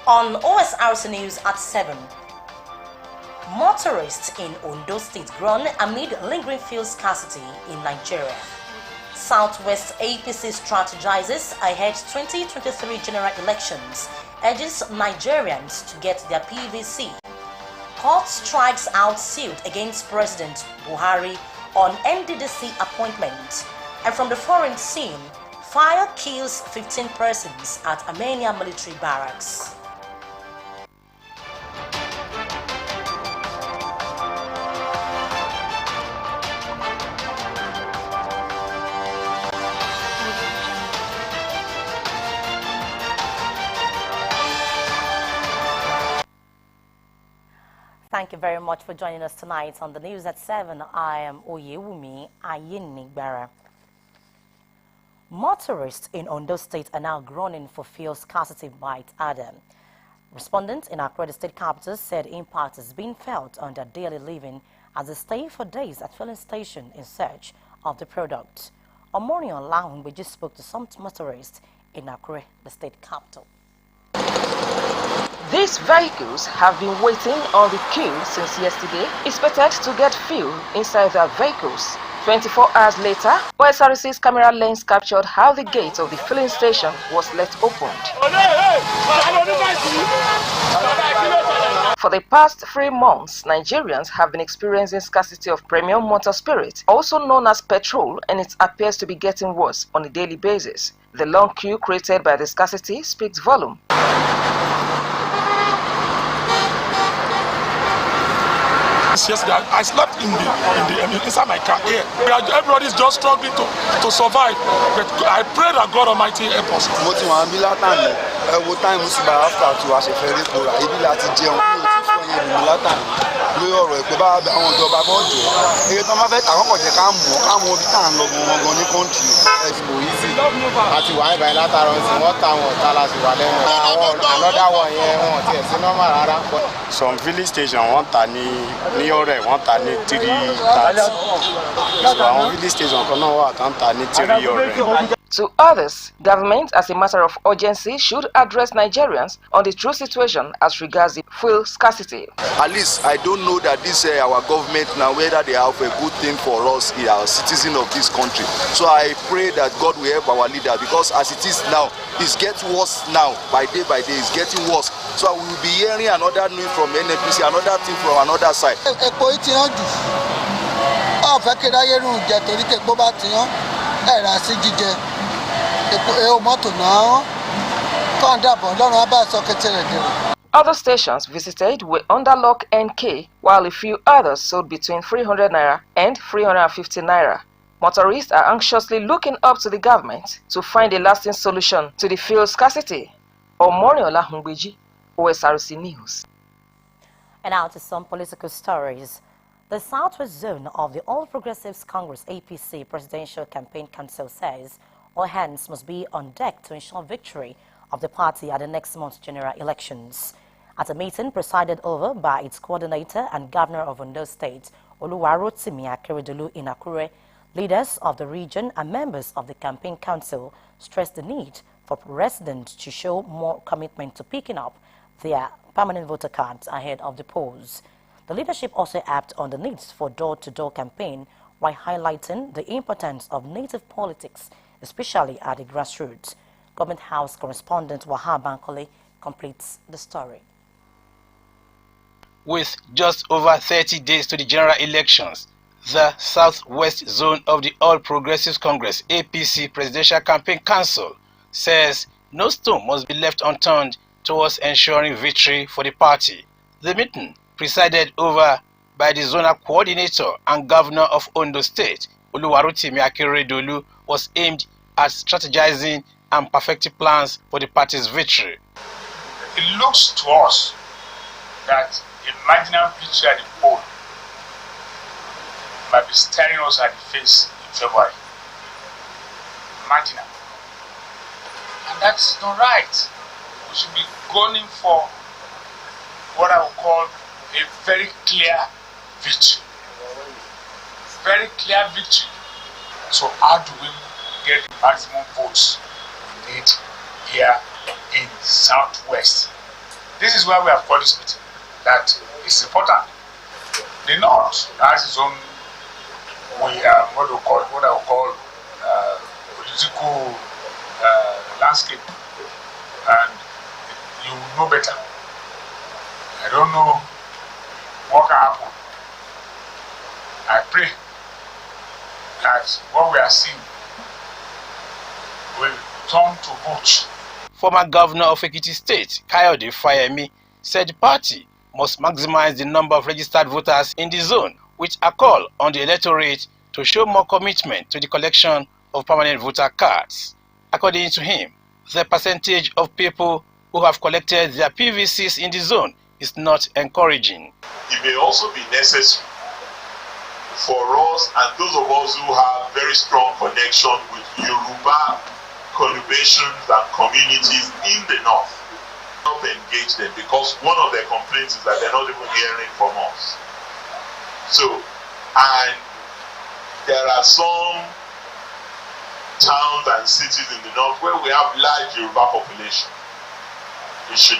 On Osrc News at 7. Motorists in Ondo State groan amid lingering fuel scarcity in Nigeria. Southwest APC strategizes ahead 2023 general elections, urges Nigerians to get their PVC. Court strikes out suit against President Buhari on NDDC appointment. And from the foreign scene, fire kills 15 persons at Armenia military barracks. Thank you very much for joining us tonight on the news at 7. I am Oyewumi Ayinigbara. Motorists in Ondo State are now groaning for fuel scarcity by Adam. Respondents in Accra, the state capital, said impact has been felt on their daily living as they stay for days at filling station in search of the product. On morning on we just spoke to some motorists in Accra, the state capital. These vehicles have been waiting on the queue since yesterday, expected to get fuel inside their vehicles. 24 hours later, Osrc's camera lens captured how the gate of the filling station was left opened. For the past 3 months, Nigerians have been experiencing scarcity of premium motor spirit, also known as petrol, and it appears to be getting worse on a daily basis. The long queue created by the scarcity speaks volume. Yesterday, I slept inside my car here. Everybody's just struggling to survive. But I pray that God Almighty help us. Some village station want ní ọ̀rẹ́ wọ́n ta ní 330. So àwọn village station kan náà wà tán ta ní 3 ọ̀rẹ́. To others, government, as a matter of urgency, should address Nigerians on the true situation as regards the fuel scarcity. At least I don't know that this our government now, whether they have a good thing for us, our citizens of this country. So I pray that God will help our leader, because as it is now, it's getting worse now. By day, it's getting worse. So we will be hearing another news from NNPC, another thing from another side. Other stations visited were under lock and key, while a few others sold between 300 naira and 350 naira. Motorists are anxiously looking up to the government to find a lasting solution to the fuel scarcity. Omoriola Hungbeji, Osrc News. And now to some political stories. The Southwest Zone of the All Progressives Congress APC Presidential Campaign Council says all hands must be on deck to ensure victory of the party at the next month's general elections. At a meeting presided over by its coordinator and governor of Ondo State, Oluwarotimi Akeredolu in Akure, leaders of the region and members of the campaign council stressed the need for residents to show more commitment to picking up their permanent voter cards ahead of the polls. The leadership also harped on the needs for door-to-door campaign while highlighting the importance of native politics, especially at the grassroots. Government House correspondent Wahab Bankole completes the story. With just over 30 days to the general elections, the Southwest Zone of the All Progressives Congress APC Presidential Campaign Council says no stone must be left unturned towards ensuring victory for the party. The meeting, presided over by the zonal coordinator and governor of Ondo State, Oluwarotimi Akeredolu, was aimed at strategizing and perfecting plans for the party's victory. It looks to us that a marginal victory at the poll might be staring us at the face in February. Marginal. And that's not right. We should be gunning for what I would call a very clear victory. Very clear victory. So how do we get the maximum votes we need here in Southwest? This is why we have called this meeting. That is important. The North has its own what I would call political landscape, and you know better. I don't know what can happen. I pray that what we are seeing will turn to vote. Former governor of Ekiti State, Kayode Fayemi, said the party must maximize the number of registered voters in the zone, which a call on the electorate to show more commitment to the collection of permanent voter cards. According to him, the percentage of people who have collected their PVCs in the zone is not encouraging. It may also be necessary for us and those of us who have very strong connection with Yoruba conurbations and communities in the north, not engage them, because one of their complaints is that they're not even hearing from us. So, and there are some towns and cities in the north where we have large Yoruba population. It should